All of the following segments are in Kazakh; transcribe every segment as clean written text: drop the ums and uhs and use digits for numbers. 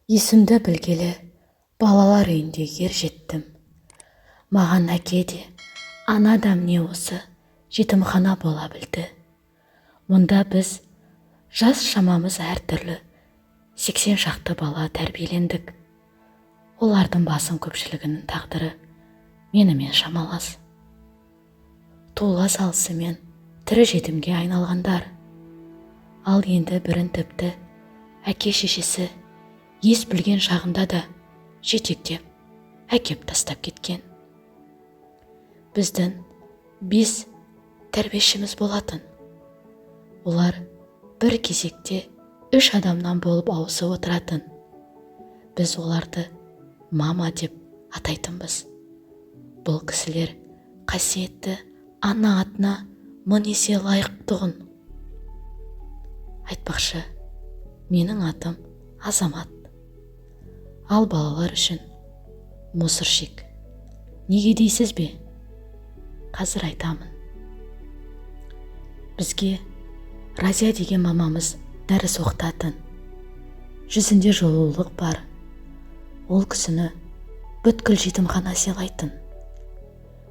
Есімді білгелі балалар үйінде ер жеттім. Маған әке де, ана да міне осы жетімхана бола білді. Мұнда біз жас шамамыз әртүрлі 80 шақты бала тәрбиелендік. Олардың басым көпшілігінің тағдыры менімен шамалас. Туыла салысымен тірі жетімге айналғандар. Ал енді бірін тіпті әке шешесі ес білген шағында да жетектеп әкеп тастап кеткен. Біздің 5 тәрбиешіміз болатын. Олар бір кезекте 3 адамнан болып ауысып отыратын. Біз оларды мама деп атайтынбыз. Бұл кісілер қасиетті ана атына 1000 есе лайықтығын. Айтпақшы, менің атым Азамат. Ал балалар үшін мусорщик. Неге дейсіз бе? Қазір айтамын. Бізге Разия деген мамамыз дәріс оқытатын. Жүзінде жылулық бар. Ол кісіні бүткіл жетімхана сыйлайтын.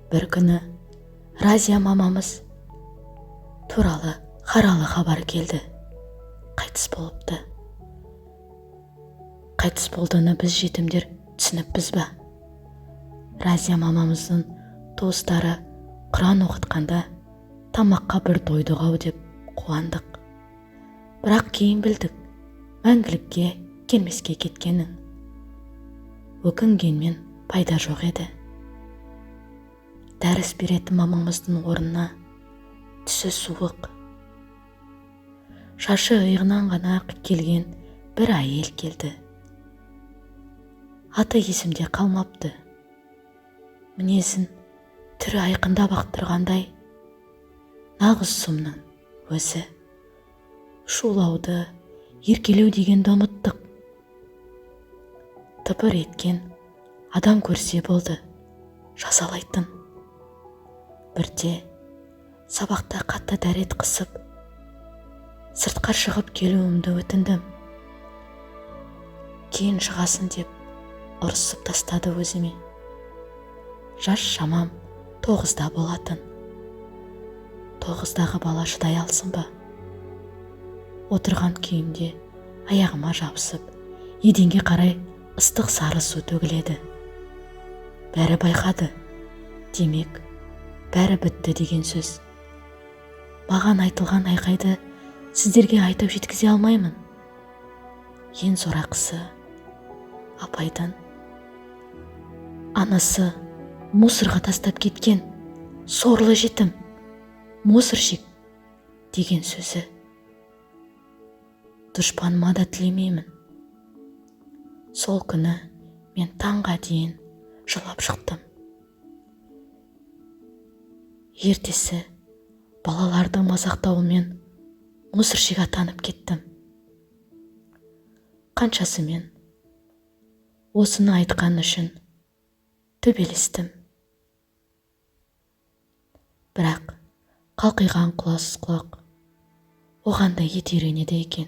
Бір күні Разия мамамыз туралы қаралы хабар келді. Қайтыс болыпты. Қайтыс болдığını біз жетімдер түсініппіз ба? Разия мамамыздың туыстары Құран оқытқанда тамаққа бір тойдық-ау деп қуандық. Бірақ кейін білдік, мәңгілікке келмеске кеткенін. Өкінгенмен пайда жоқ еді. Дәріс беретін мамамыздың орнына түсі суық, шашы иығынан ғана келген бір әйел келді. Аты есімде қалмапты. Мінезін түрі айқындап тұрғандай, нағыз сұмның өзі. Шулауды, еркелеу дегенді ұмыттық. Тыпыр еткен адам көрсе болды, жазалайтын. Бірде сабақта қатты дәрет қысып, сыртқа шығып келуімді өтіндім. Кейін шығасын деп ұрысып тастады өзіме. Жас шамам 9-да болатын. 9-дағы бала шыдай алсын ба? Отырған күйімде аяғыма жабысып, еденге қарай ыстық сары су төгіледі. Бәрі байқады. Демек, бәрі бітті деген сөз. Маған айтылған айқайды сіздерге айтып жеткізе алмаймын. Ең сорақысы, апайдан анасы мусорға тастап кеткен сорлы жетім, мусорщик деген сөзі. Дұшпаныма да тілемеймін. Сол күні мен таңға дейін жылап шықтым. Ертесі балалардың мазақтауымен мусорщик атанып кеттім. Қаншасымен осыны айтқан үшін төбелестім. Бірақ қалқиған құласыз құлақ оған да ет үйренеді екен.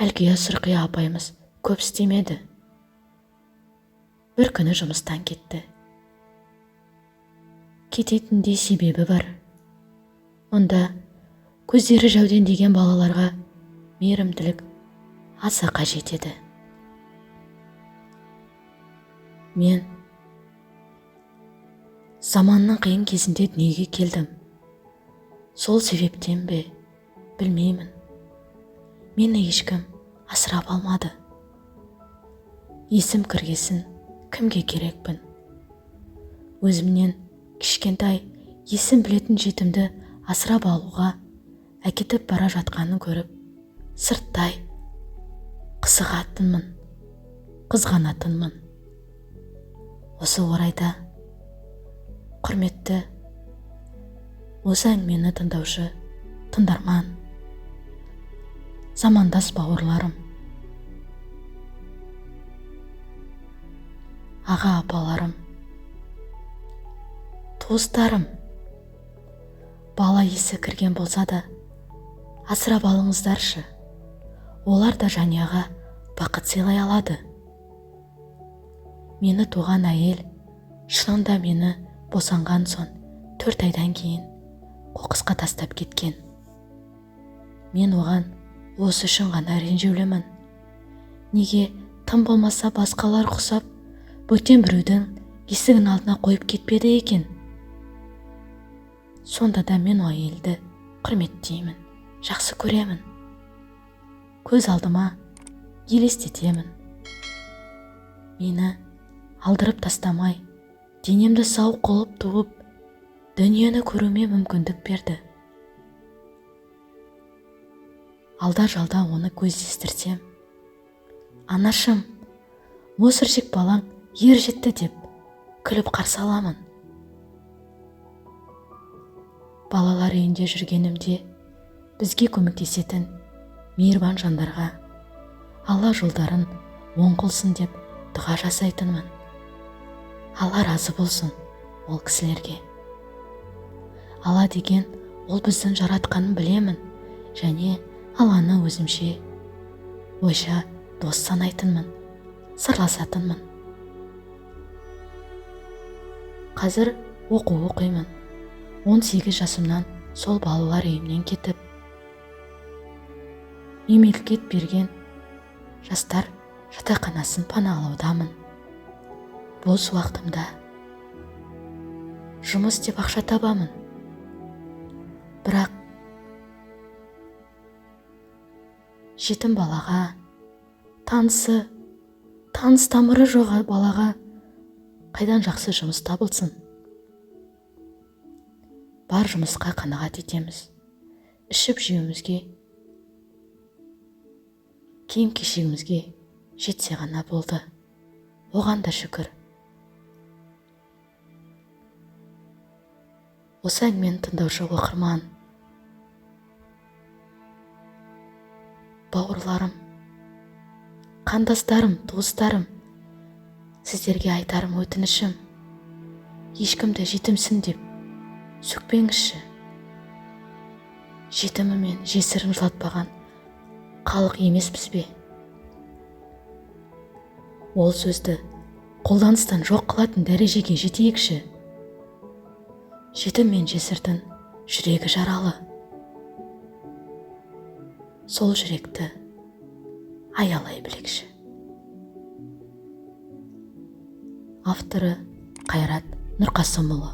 Әлгия Сұрқия апайымыз көп істемеді. Бір күні жұмыстан кетті. Кететінде себебі бар. Онда көздері жәудеңдеген балаларға мейірімділік аса қажет еді. Мен заманның қиын кезінде дүниеге келдім. Сол себептен бе, білмеймін. Мені ешкім асырап алмады. Есім кіргесін кімге керекпін? Өзімнен кішкентай есім білетін жетімді асырап алуға әкетіп бара жатқанын көріп, сырттай қызығатынмын, қызғанатынмын. Осы орайда, құрметті осы әңгімені тыңдаушы тыңдарман, замандас бауырларым, аға апаларым, туыстарым, бала есі кірген болса да асырап алыңыздаршы. Олар да жанұяға бақыт сыйлай алады. Мені туған әйел шынында мені босанған соң 4 айдан кейін қоқысқа тастап кеткен. Мен оған осы үшін ғана ренжулімін. Неге тым болмаса басқалар құсап, бөтен біреудің есігін алдына қойып кетпеді екен? Сонда да мен ол әйелді құрметтеймін, жақсы көремін. Көз алдыма елестетемін. Мені алдырып тастамай, денемді сау қылып туып, дүниені көруіме мүмкіндік берді. Алда-жалда оны көздестірсем, анашым, мусорщик балаң ер жетті деп күліп қарсы аламын. Балалар үйінде жүргенімде бізге көмектесетін мейірбан жандарға Алла жолдарын оң қылсын деп дұға жасайтынмын. Алла разы болсын ол кісілерге. Алла деген ол біздің жаратқанын білемін, және Алланы өзімше ойша дос санайтынмын, сырласатынмын. Қазір оқу оқимын. 18 жасымнан сол балалар үйімнен кетіп, мемлекет берген жастар жатақханасын паналаудамын. Бос уақытымда жұмыс істеп ақша табамын. Бірақ жетім балаға, таныс тамыры жоқ балаға қайдан жақсы жұмыс табылсын? Бар жұмысқа қанағат етеміз. Ішіп жеуімізге, киім-кешегімізге жетсе ғана болды. Оған да шүкір. Осы әңгімені тыңдаушы оқырман, бауырларым, қандастарым, туыстарым, сіздерге айтарым өтінішім, ешкімді жетімсің деп сөкпеңізші. Жетімі мен жесірін жылатпаған халық емеспіз бе? Ол сөзді қолданыстан жоқ қылатын дәрежеге жетейікші. Жетім мен жесірдің жүрегі жаралы. Сол жүректі аялай білекші. Авторы Қайрат Нұрқасымұлы.